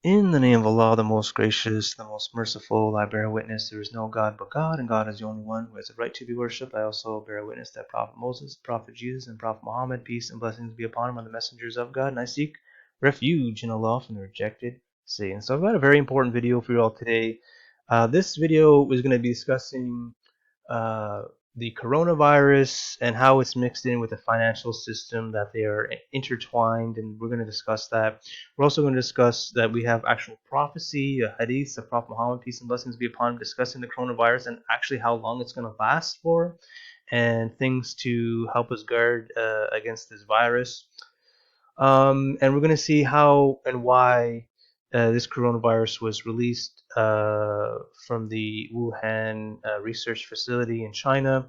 In the name of Allah, the most gracious, the most merciful, I bear witness there is no God but God, and God is the only one who has the right to be worshipped. I also bear witness that Prophet Moses, Prophet Jesus, and Prophet Muhammad, peace and blessings be upon him, are the messengers of God, and I seek refuge in Allah from the rejected Satan. So I've got a very important video for you all today. This video is going to be discussing uh, the coronavirus and how it's mixed in with the financial system, that they are intertwined, and we're going to discuss that. We're also going to discuss that we have actual prophecy, a hadith of Prophet Muhammad, peace and blessings be upon him, discussing the coronavirus and actually how long it's going to last for, and things to help us guard against this virus. And we're going to see how and why this coronavirus was released from the Wuhan research facility in China,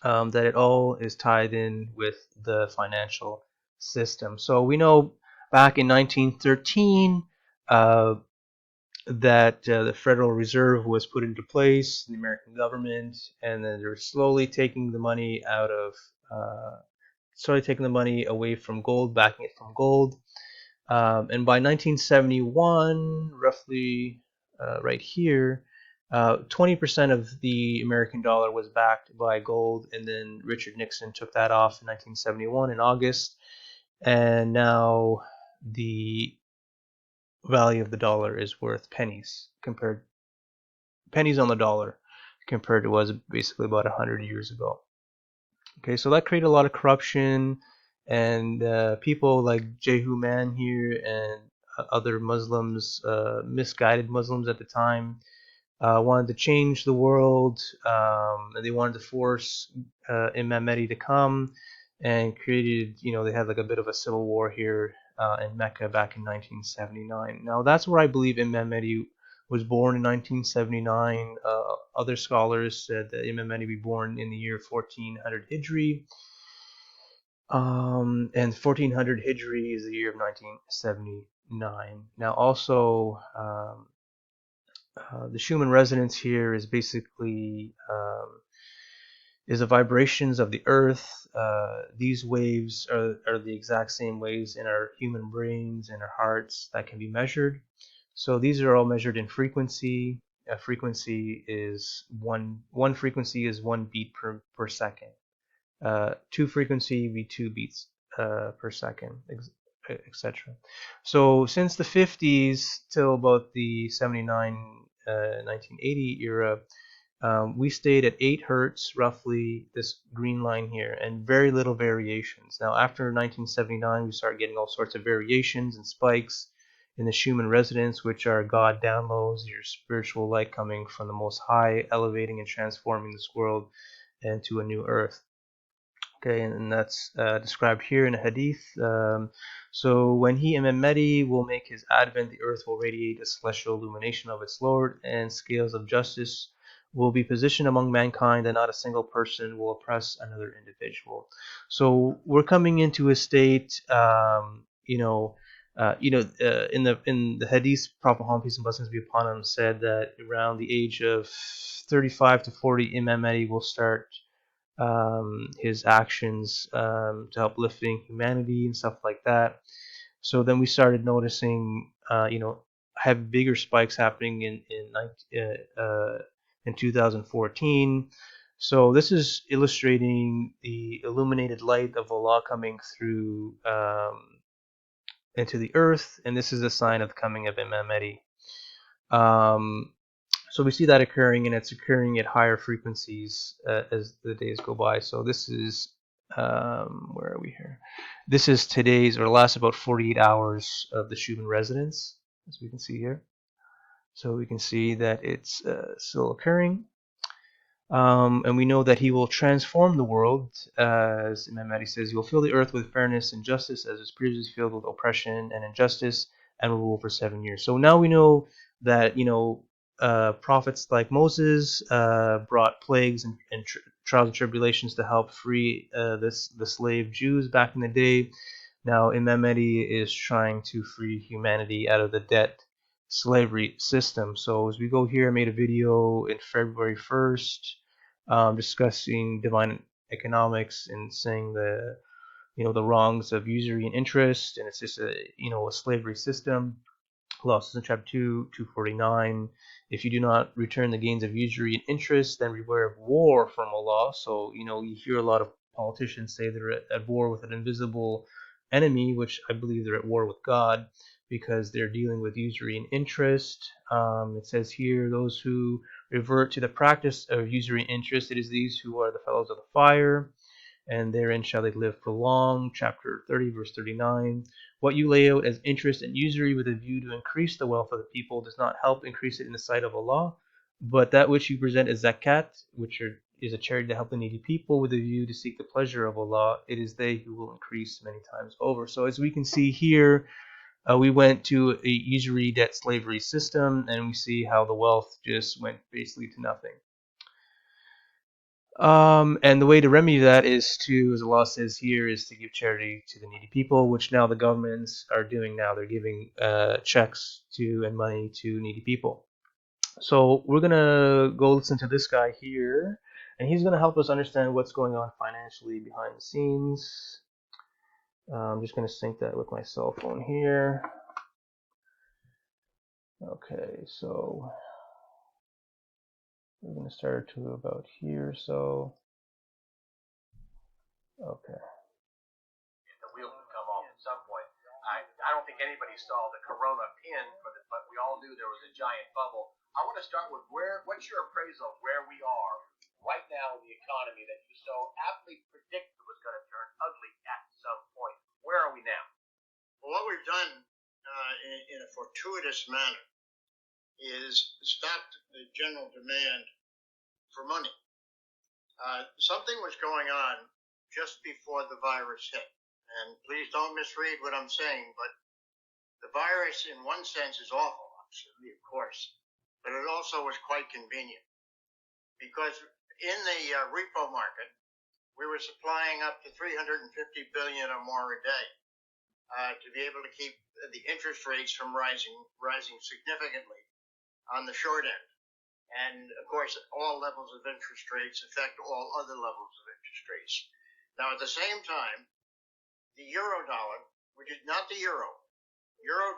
that it all is tied in with the financial system. So we know back in 1913 uh, that the Federal Reserve was put into place, the American government, and then they're slowly taking the money out of, slowly taking the money away from gold, backing it from gold. And by 1971, roughly right here, 20% of the American dollar was backed by gold, and then Richard Nixon took that off in 1971 in August, and now the value of the dollar is worth pennies on the dollar compared to what was basically about 100 years ago. Okay, so that created a lot of corruption, and people like Jehu Man here and other Muslims, misguided Muslims at the time, wanted to change the world, and they wanted to force Imam Mahdi to come, and created, they had like a bit of a civil war here in Mecca back in 1979. Now that's where I believe Imam Mahdi was born in 1979. Other scholars said that Imam Mahdi be born in the year 1400 Hijri, and 1400 Hijri is the year of 1979. Now also, the Schumann resonance here is basically is the vibrations of the earth. These waves are the exact same waves in our human brains and our hearts that can be measured. So these are all measured in frequency. A frequency is one frequency is 1 beat per second. Two frequency would be 2 beats per second, etc. So since the 50s till about the 79, 1980 era, we stayed at 8 hertz, roughly, this green line here, and very little variations. Now, after 1979, we started getting all sorts of variations and spikes in the Schumann resonance, which are God downloads, your spiritual light coming from the Most High, elevating and transforming this world into a new earth. Okay, and that's described here in a hadith. So when he, Imam Mahdi, will make his advent, the earth will radiate a celestial illumination of its Lord, and scales of justice will be positioned among mankind, and not a single person will oppress another individual. So we're coming into a state, in the hadith, Prophet Muhammad, peace and blessings be upon him, said that around the age of 35 to 40, Imam Mahdi will start his actions to help lifting humanity and stuff like that. So then we started noticing, have bigger spikes happening in 2014. So this is illustrating the illuminated light of Allah coming through into the earth, and this is a sign of the coming of Imam Mahdi. So we see that occurring, and it's occurring at higher frequencies as the days go by. So this is, where are we here? This is today's, or last about 48 hours of the Schumann resonance, as we can see here. So we can see that it's still occurring. And we know that he will transform the world, as Imam Mahdi says, he will fill the earth with fairness and justice, as it was previously filled with oppression and injustice, and will rule for 7 years. So now we know that, prophets like Moses brought plagues and trials and tribulations to help free the slave Jews back in the day. Now Imam Mahdi is trying to free humanity out of the debt slavery system. So as we go here, I made a video in February 1st discussing divine economics and saying the wrongs of usury and interest, and it's just a slavery system. Allah says in chapter 2, 249, if you do not return the gains of usury and interest, then beware of war from Allah. So, you hear a lot of politicians say they're at war with an invisible enemy, which I believe they're at war with God because they're dealing with usury and interest. It says here, those who revert to the practice of usury and interest, it is these who are the fellows of the fire, and therein shall they live for long. Chapter 30, verse 39. What you lay out as interest and usury with a view to increase the wealth of the people does not help increase it in the sight of Allah, but that which you present as zakat, which is a charity to help the needy people with a view to seek the pleasure of Allah, it is they who will increase many times over. So as we can see here, we went to a usury debt slavery system, and we see how the wealth just went basically to nothing. And the way to remedy that is to, as Allah says here, is to give charity to the needy people, which now the governments are doing now. They're giving checks to and money to needy people. So we're going to go listen to this guy here, and he's going to help us understand what's going on financially behind the scenes. I'm just going to sync that with my cell phone here. Okay, so we're going to start to about here, so okay. The wheel can come off at some point. I don't think anybody saw the corona pin, but we all knew there was a giant bubble. I want to start with what's your appraisal of where we are right now in the economy that you so aptly predicted was going to turn ugly at some point? Where are we now? Well, what we've done in a fortuitous manner is stopped the general demand for money. Something was going on just before the virus hit. And please don't misread what I'm saying, but the virus in one sense is awful, absolutely, of course, but it also was quite convenient because in the repo market, we were supplying up to 350 billion or more a day to be able to keep the interest rates from rising significantly on the short end. And of course, all levels of interest rates affect all other levels of interest rates. Now, at the same time, the euro dollar, which is not the euro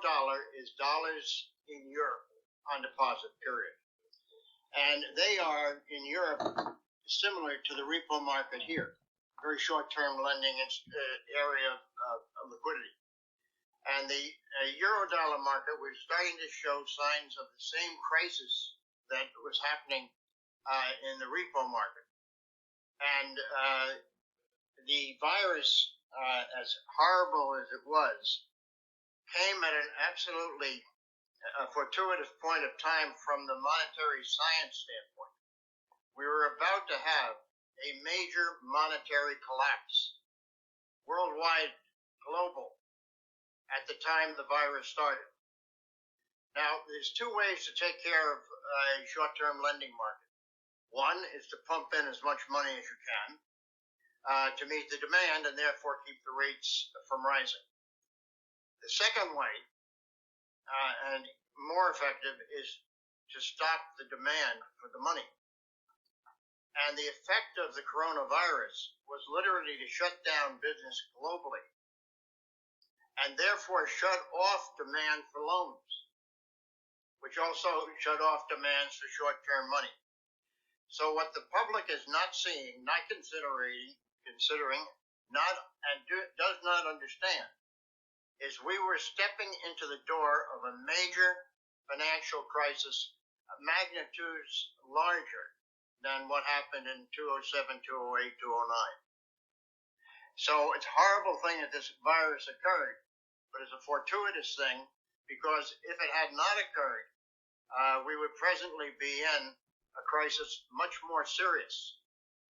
dollar is dollars in Europe on deposit, period. And they are in Europe similar to the repo market here, very short-term lending area of liquidity. And the euro dollar market was starting to show signs of the same crisis that was happening in the repo market. And the virus, as horrible as it was, came at an absolutely fortuitous point of time from the monetary science standpoint. We were about to have a major monetary collapse, worldwide, global, at the time the virus started. Now, there's two ways to take care of a short-term lending market. One is to pump in as much money as you can to meet the demand and therefore keep the rates from rising. The second way, and more effective, is to stop the demand for the money. And the effect of the coronavirus was literally to shut down business globally and therefore shut off demand for loans, which also shut off demands for short-term money. So what the public is not seeing, not considering, does not understand, is we were stepping into the door of a major financial crisis, magnitudes larger than what happened in 2007, 2008, 2009. So it's a horrible thing that this virus occurred, but it's a fortuitous thing because if it had not occurred, we would presently be in a crisis much more serious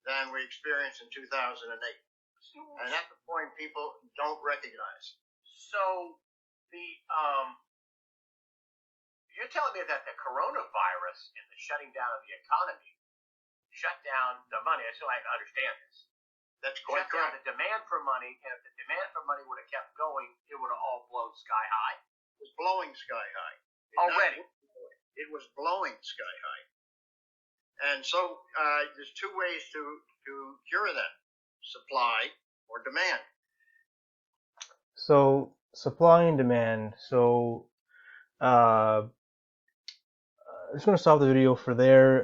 than we experienced in 2008. And that's the point people don't recognize. So you're telling me that the coronavirus and the shutting down of the economy shut down the money. So I understand this. That's quite correct. correct. The demand for money, and if the demand for money would have kept going, it would have all blown sky high. It was blowing sky high. Already. It was blowing sky high. And so there's two ways to cure that, supply or demand. So supply and demand. So I'm just going to stop the video for there.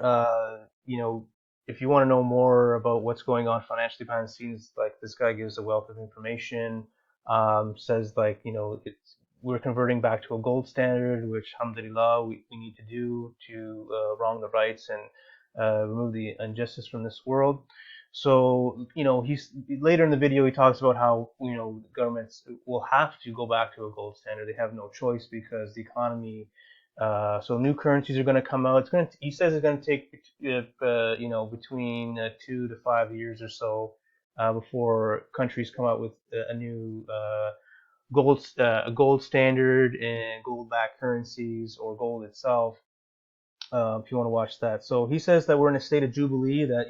If you want to know more about what's going on financially behind the scenes, like this guy gives a wealth of information. Says like we're converting back to a gold standard, which alhamdulillah we need to do to wrong the rights and remove the injustice from this world. So he's later in the video he talks about how governments will have to go back to a gold standard. They have no choice because the economy. So new currencies are going to come out. He says it's going to take between 2 to 5 years or so before countries come out with a new a gold standard and gold-backed currencies or gold itself. If you want to watch that. So he says that we're in a state of jubilee, that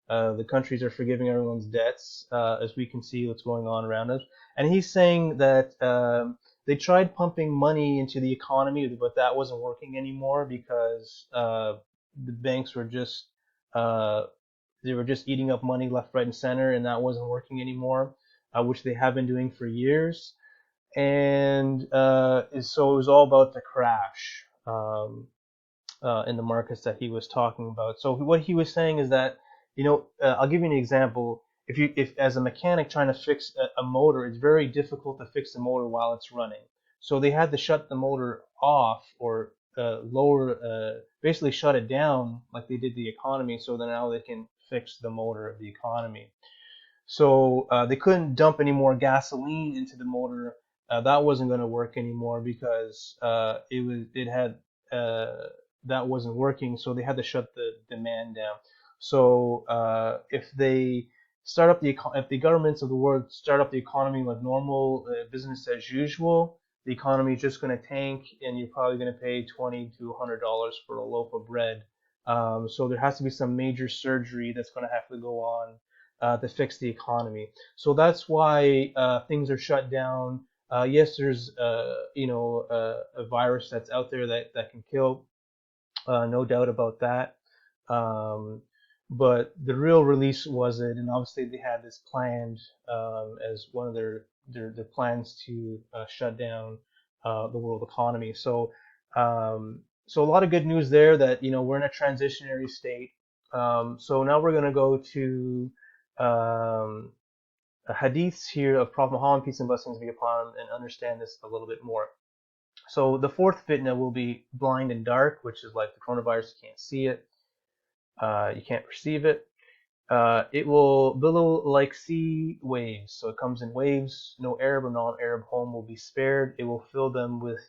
the countries are forgiving everyone's debts, as we can see what's going on around us. And he's saying that they tried pumping money into the economy, but that wasn't working anymore because the banks were just they were just eating up money left, right, and center, and that wasn't working anymore, which they have been doing for years. And so it was all about the crash. In the markets that he was talking about. So what he was saying is that, I'll give you an example. If as a mechanic trying to fix a motor, it's very difficult to fix the motor while it's running. So they had to shut the motor off or basically shut it down like they did the economy, so that now they can fix the motor of the economy. So they couldn't dump any more gasoline into the motor. That wasn't going to work anymore because that wasn't working. So they had to shut the demand down. So if the governments of the world start up the economy like normal business as usual, the economy is just going to tank, and you're probably going to pay $20 to $100 for a loaf of bread. So there has to be some major surgery that's going to have to go on to fix the economy. So that's why things are shut down. Yes, there's a virus that's out there that can kill, no doubt about that. But the real release wasn't, and obviously they had this planned as one of their plans to shut down the world economy. So so a lot of good news there, that we're in a transitionary state. So now we're going to go to hadiths here of Prophet Muhammad, peace and blessings be upon him, and understand this a little bit more. So the fourth fitna will be blind and dark, which is like the coronavirus. You can't see it, you can't perceive it. It will billow like sea waves, so it comes in waves. No Arab or non-Arab home will be spared. It will fill them with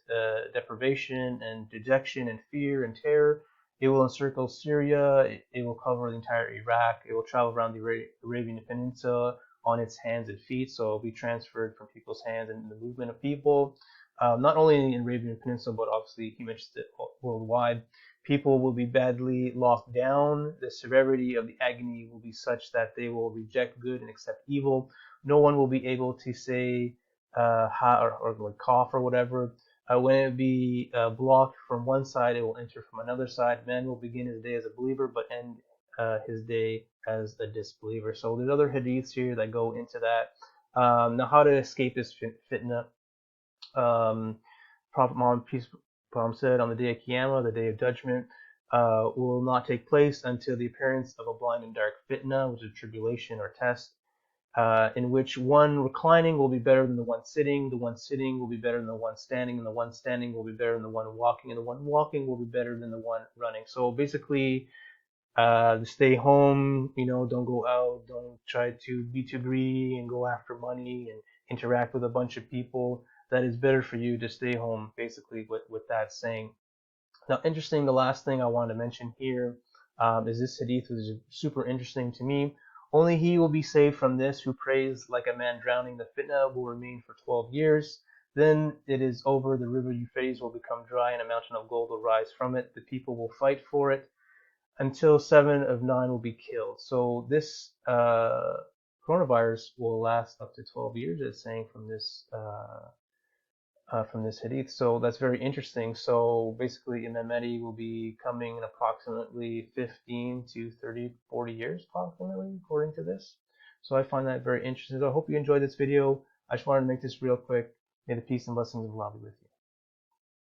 deprivation and dejection and fear and terror. It will encircle Syria. It will cover the entire Iraq. It will travel around the Arabian Peninsula on its hands and feet, so it will be transferred from people's hands and the movement of people. Not only in the Arabian Peninsula, but obviously he mentions it worldwide. People will be badly locked down. The severity of the agony will be such that they will reject good and accept evil. No one will be able to say ha or like cough or whatever. When it be blocked from one side, it will enter from another side. Man will begin his day as a believer, but end his day as a disbeliever. So there's other hadiths here that go into that. Now, how to escape this fitna. Prophet Muhammad, peace be upon him, said, on the day of Qiyamah, the day of judgment, will not take place until the appearance of a blind and dark fitna, which is tribulation or test, in which one reclining will be better than the one sitting will be better than the one standing, and the one standing will be better than the one walking, and the one walking will be better than the one running. So basically, stay home, don't go out, don't try to be too greedy and go after money and interact with a bunch of people. That is better for you to stay home, basically, with that saying. Now, interesting, the last thing I wanted to mention here is this hadith, which is super interesting to me. Only he will be saved from this who prays like a man drowning. The fitna will remain for 12 years. Then it is over. The river Euphrates will become dry, and a mountain of gold will rise from it. The people will fight for it until 7 of 9 will be killed. So this coronavirus will last up to 12 years, it's saying from this hadith. So that's very interesting. So basically, Imam Mahdi will be coming in approximately 15 to 30, 40 years, approximately, according to this. So I find that very interesting. So I hope you enjoyed this video. I just wanted to make this real quick. May the peace and blessings of Allah be with you.